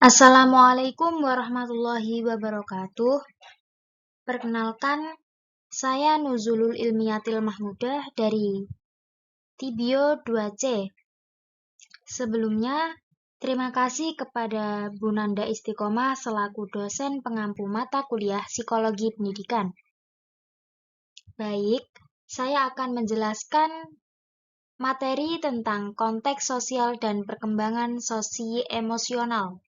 Assalamualaikum warahmatullahi wabarakatuh. Perkenalkan, saya Nuzulul Ilmiyatil Mahmudah dari Tibio 2C. Sebelumnya, terima kasih kepada Bu Nanda Istiqomah selaku dosen pengampu mata kuliah Psikologi Pendidikan. Baik, saya akan menjelaskan materi tentang konteks sosial dan perkembangan sosi-emosional.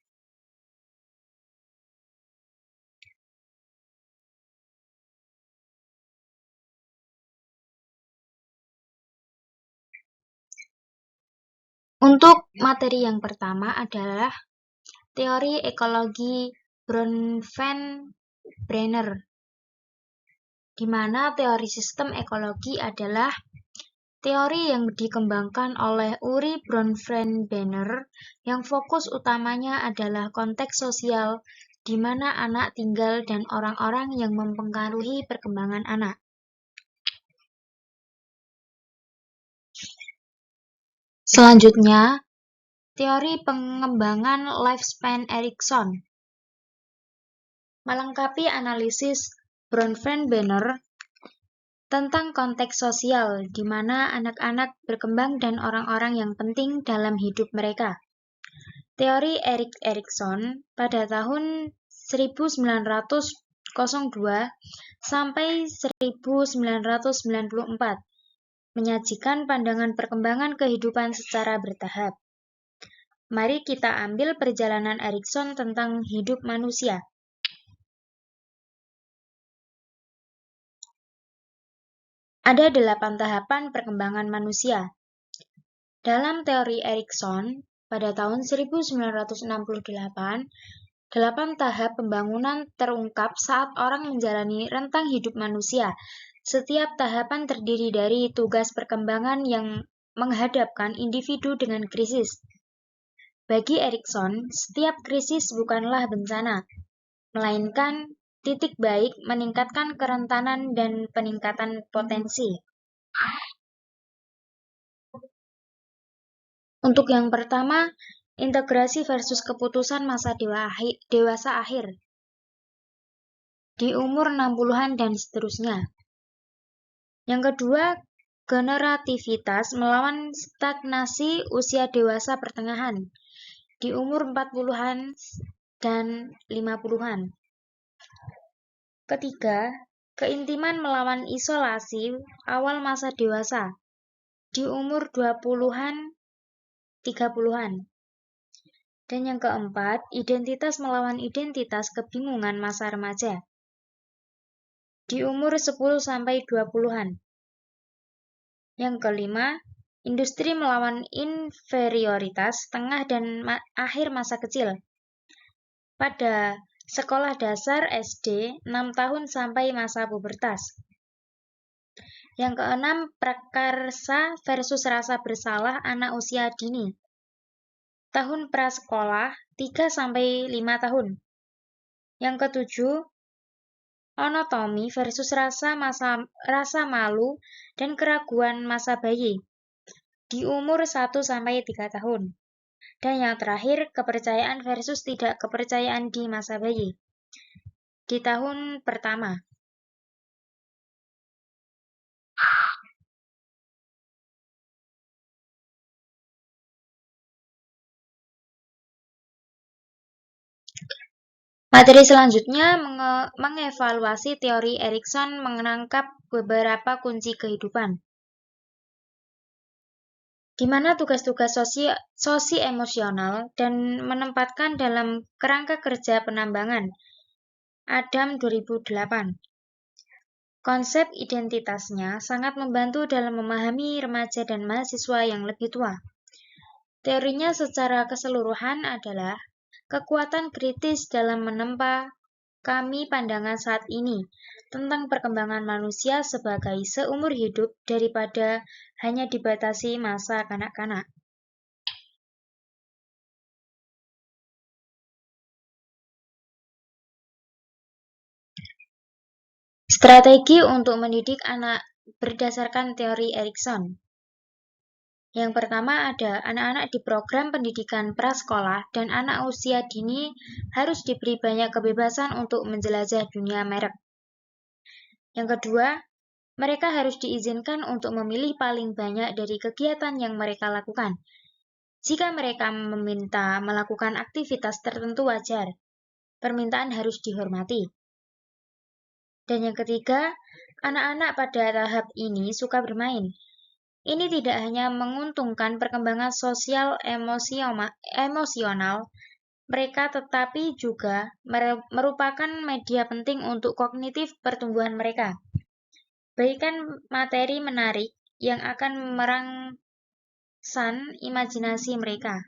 Untuk materi yang pertama adalah teori ekologi Bronfenbrenner, di mana teori sistem ekologi adalah teori yang dikembangkan oleh Uri Bronfenbrenner yang fokus utamanya adalah konteks sosial di mana anak tinggal dan orang-orang yang mempengaruhi perkembangan anak. Selanjutnya, teori pengembangan lifespan Erikson melengkapi analisis Bronfenbrenner tentang konteks sosial di mana anak-anak berkembang dan orang-orang yang penting dalam hidup mereka. Teori Erik Erikson pada tahun 1902 sampai 1994 menyajikan pandangan perkembangan kehidupan secara bertahap. Mari kita ambil perjalanan Erikson tentang hidup manusia. Ada 8 tahapan perkembangan manusia. Dalam teori Erikson, pada tahun 1968, 8 tahap pembangunan terungkap saat orang menjalani rentang hidup manusia. Setiap tahapan terdiri dari tugas perkembangan yang menghadapkan individu dengan krisis. Bagi Erikson, setiap krisis bukanlah bencana, melainkan titik baik meningkatkan kerentanan dan peningkatan potensi. Untuk yang pertama, integrasi versus keputusan masa dewasa akhir di umur 60-an dan seterusnya. Yang kedua, generativitas melawan stagnasi usia dewasa pertengahan di umur 40-an dan 50-an. Ketiga, keintiman melawan isolasi awal masa dewasa di umur 20-an 30-an. Dan yang keempat, identitas melawan identitas kebingungan masa remaja di umur 10-20-an. Yang kelima, industri melawan inferioritas tengah dan akhir masa kecil pada sekolah dasar SD 6 tahun sampai masa pubertas. Yang keenam, prakarsa versus rasa bersalah anak usia dini. Tahun prasekolah 3-5 tahun. Yang ketujuh, onotomi versus rasa malu dan keraguan masa bayi di umur 1-3 tahun. Dan yang terakhir, kepercayaan versus tidak kepercayaan di masa bayi di tahun pertama. Materi selanjutnya mengevaluasi teori Erikson menangkap beberapa kunci kehidupan, di mana tugas-tugas sosi-emosional dan menempatkan dalam kerangka kerja penambangan. Adam 2008. Konsep identitasnya sangat membantu dalam memahami remaja dan mahasiswa yang lebih tua. Teorinya secara keseluruhan adalah kekuatan kritis dalam menempa kami pandangan saat ini tentang perkembangan manusia sebagai seumur hidup daripada hanya dibatasi masa kanak-kanak. Strategi untuk mendidik anak berdasarkan teori Erikson. Yang pertama ada anak-anak di program pendidikan prasekolah dan anak usia dini harus diberi banyak kebebasan untuk menjelajah dunia merek. Yang kedua, mereka harus diizinkan untuk memilih paling banyak dari kegiatan yang mereka lakukan. Jika mereka meminta melakukan aktivitas tertentu wajar, permintaan harus dihormati. Dan yang ketiga, anak-anak pada tahap ini suka bermain. Ini tidak hanya menguntungkan perkembangan sosial emosional mereka, tetapi juga merupakan media penting untuk kognitif pertumbuhan mereka. Bagikan materi menarik yang akan merangsang imajinasi mereka.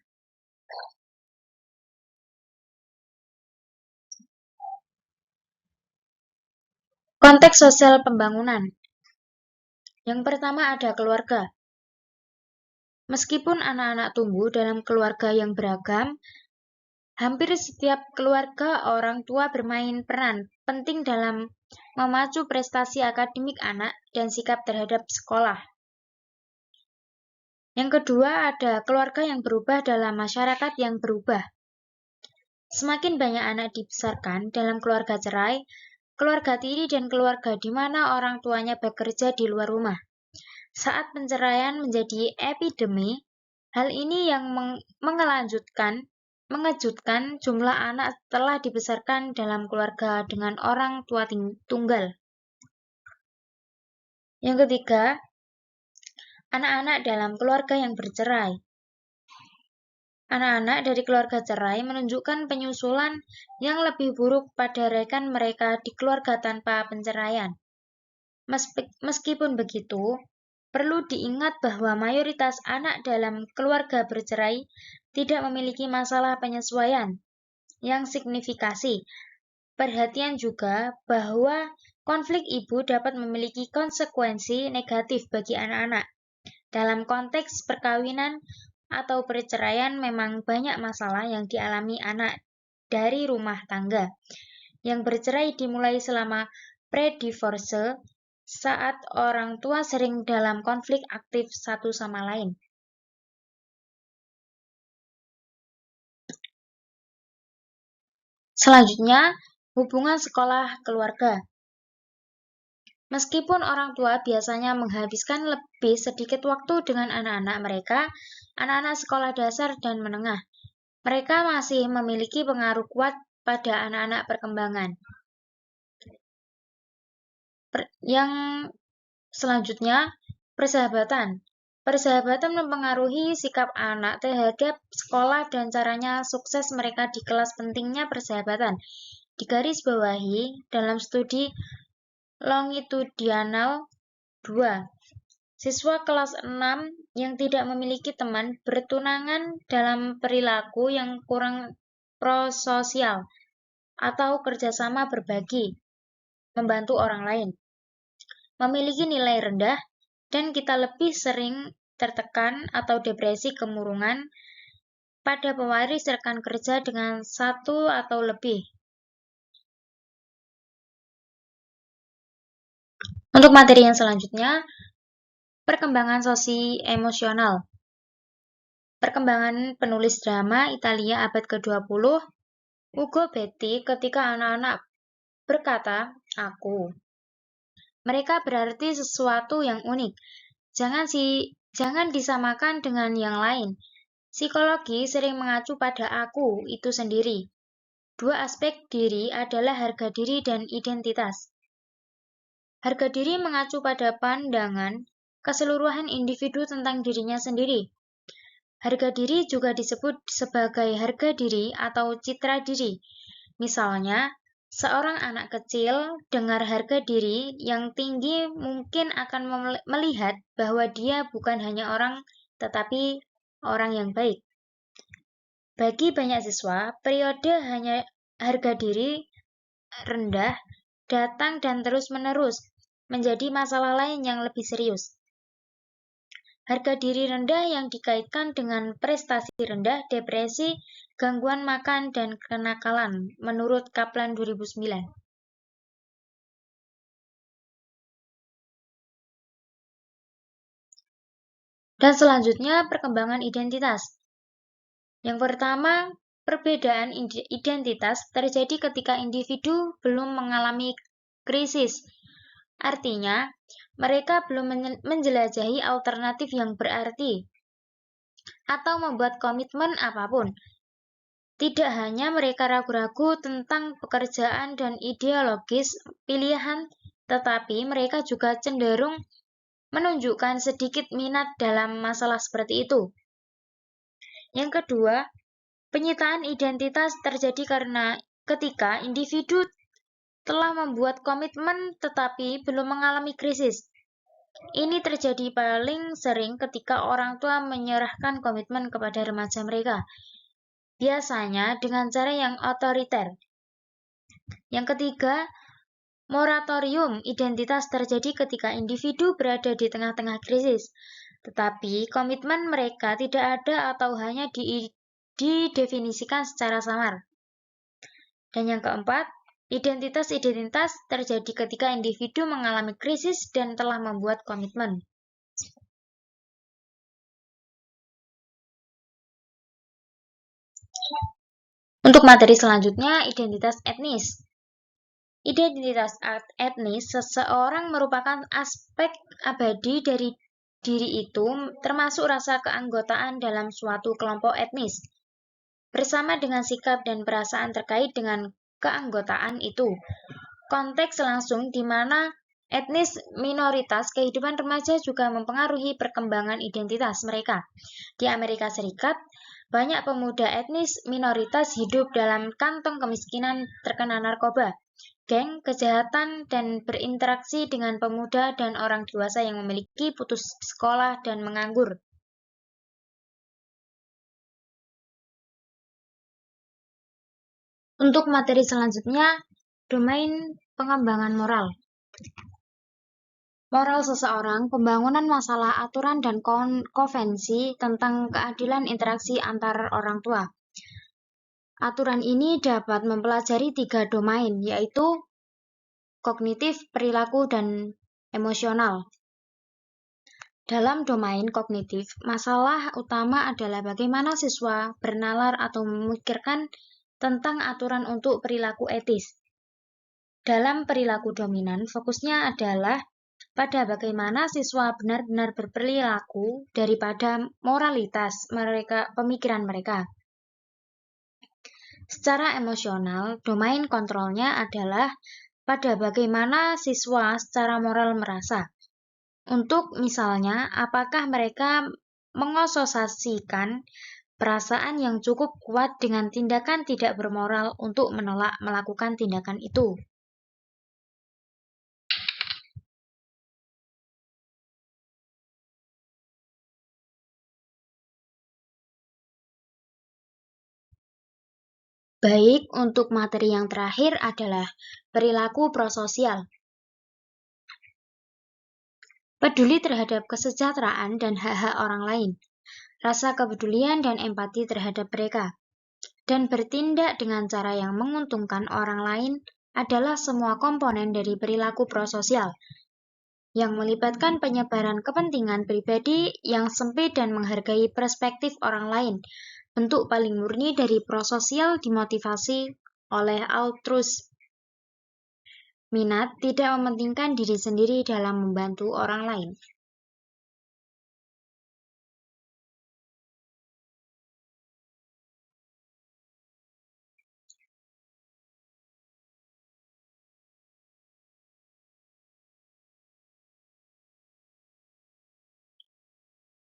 Konteks sosial pembangunan. Yang pertama ada keluarga. Meskipun anak-anak tumbuh dalam keluarga yang beragam, hampir setiap keluarga orang tua bermain peran penting dalam memacu prestasi akademik anak dan sikap terhadap sekolah. Yang kedua ada keluarga yang berubah dalam masyarakat yang berubah. Semakin banyak anak dibesarkan dalam keluarga cerai, keluarga tiri, dan keluarga di mana orang tuanya bekerja di luar rumah. Saat penceraian menjadi epidemi, hal ini yang mengejutkan jumlah anak telah dibesarkan dalam keluarga dengan orang tua tunggal. Yang ketiga, anak-anak dalam keluarga yang bercerai. Anak-anak dari keluarga cerai menunjukkan penyusulan yang lebih buruk pada rekan mereka di keluarga tanpa penceraian. Meskipun begitu, perlu diingat bahwa mayoritas anak dalam keluarga bercerai tidak memiliki masalah penyesuaian yang signifikasi. Perhatian juga bahwa konflik ibu dapat memiliki konsekuensi negatif bagi anak-anak. Dalam konteks perkawinan atau perceraian memang banyak masalah yang dialami anak dari rumah tangga. Yang bercerai dimulai selama pre-divorce, saat orang tua sering dalam konflik aktif satu sama lain. Selanjutnya, hubungan sekolah keluarga. Meskipun orang tua biasanya menghabiskan lebih sedikit waktu dengan anak-anak mereka, anak-anak sekolah dasar dan menengah, mereka masih memiliki pengaruh kuat pada anak-anak perkembangan. Yang selanjutnya, persahabatan. Persahabatan mempengaruhi sikap anak terhadap sekolah dan caranya sukses mereka di kelas. Pentingnya persahabatan digarisbawahi dalam studi longitudinal 2. Siswa kelas 6 yang tidak memiliki teman bertunangan dalam perilaku yang kurang prososial atau kerjasama berbagi, membantu orang lain, memiliki nilai rendah, dan kita lebih sering tertekan atau depresi kemurungan pada pewaris rekan kerja dengan satu atau lebih. Untuk materi yang selanjutnya, perkembangan sosi-emosional. Perkembangan penulis drama Italia abad ke-20, Ugo Betti, ketika anak-anak berkata, "Aku." Mereka berarti sesuatu yang unik. Jangan disamakan dengan yang lain. Psikologi sering mengacu pada aku itu sendiri. Dua aspek diri adalah harga diri dan identitas. Harga diri mengacu pada pandangan keseluruhan individu tentang dirinya sendiri. Harga diri juga disebut sebagai harga diri atau citra diri. Misalnya, seorang anak kecil dengar harga diri yang tinggi mungkin akan melihat bahwa dia bukan hanya orang, tetapi orang yang baik. Bagi banyak siswa, periode hanya harga diri rendah datang dan terus-menerus menjadi masalah lain yang lebih serius. Harga diri rendah yang dikaitkan dengan prestasi rendah, depresi, gangguan makan, dan kenakalan, menurut Kaplan 2009. Dan selanjutnya, perkembangan identitas. Yang pertama, perbedaan identitas terjadi ketika individu belum mengalami krisis. Artinya, mereka belum menjelajahi alternatif yang berarti atau membuat komitmen apapun. Tidak hanya mereka ragu-ragu tentang pekerjaan dan ideologis pilihan, tetapi mereka juga cenderung menunjukkan sedikit minat dalam masalah seperti itu. Yang kedua, penyitaan identitas terjadi karena ketika individu telah membuat komitmen tetapi belum mengalami krisis. Ini terjadi paling sering ketika orang tua menyerahkan komitmen kepada remaja mereka, biasanya dengan cara yang otoriter. Yang ketiga, moratorium identitas terjadi ketika individu berada di tengah-tengah krisis, tetapi komitmen mereka tidak ada atau hanya didefinisikan secara samar. Dan yang keempat, identitas terjadi ketika individu mengalami krisis dan telah membuat komitmen. Untuk materi selanjutnya, identitas etnis. Identitas etnis seseorang merupakan aspek abadi dari diri itu, termasuk rasa keanggotaan dalam suatu kelompok etnis, bersama dengan sikap dan perasaan terkait dengan keanggotaan itu. Konteks langsung di mana etnis minoritas kehidupan remaja juga mempengaruhi perkembangan identitas mereka. Di Amerika Serikat, banyak pemuda etnis minoritas hidup dalam kantong kemiskinan, terkena narkoba, geng, kejahatan, dan berinteraksi dengan pemuda dan orang dewasa yang memiliki putus sekolah dan menganggur. Untuk materi selanjutnya, domain pengembangan moral. Moral seseorang, pembangunan masalah aturan dan konvensi tentang keadilan interaksi antar orang tua. Aturan ini dapat mempelajari 3 domain, yaitu kognitif, perilaku, dan emosional. Dalam domain kognitif, masalah utama adalah bagaimana siswa bernalar atau memikirkan tentang aturan untuk perilaku etis. Dalam perilaku dominan, fokusnya adalah pada bagaimana siswa benar-benar berperilaku daripada moralitas pemikiran mereka. Secara emosional, domain kontrolnya adalah pada bagaimana siswa secara moral merasa. Untuk misalnya, apakah mereka mengasosiasikan perasaan yang cukup kuat dengan tindakan tidak bermoral untuk menolak melakukan tindakan itu. Baik, untuk materi yang terakhir adalah perilaku prososial. Peduli terhadap kesejahteraan dan hak-hak orang lain, rasa kepedulian dan empati terhadap mereka, dan bertindak dengan cara yang menguntungkan orang lain adalah semua komponen dari perilaku prososial, yang melibatkan penyebaran kepentingan pribadi yang sempit dan menghargai perspektif orang lain. Bentuk paling murni dari prososial dimotivasi oleh altruis. Minat tidak mementingkan diri sendiri dalam membantu orang lain.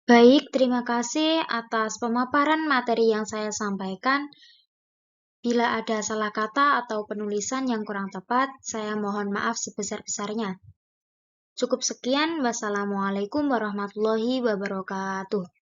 Baik, terima kasih atas pemaparan materi yang saya sampaikan. Bila ada salah kata atau penulisan yang kurang tepat, saya mohon maaf sebesar-besarnya. Cukup sekian, wassalamualaikum warahmatullahi wabarakatuh.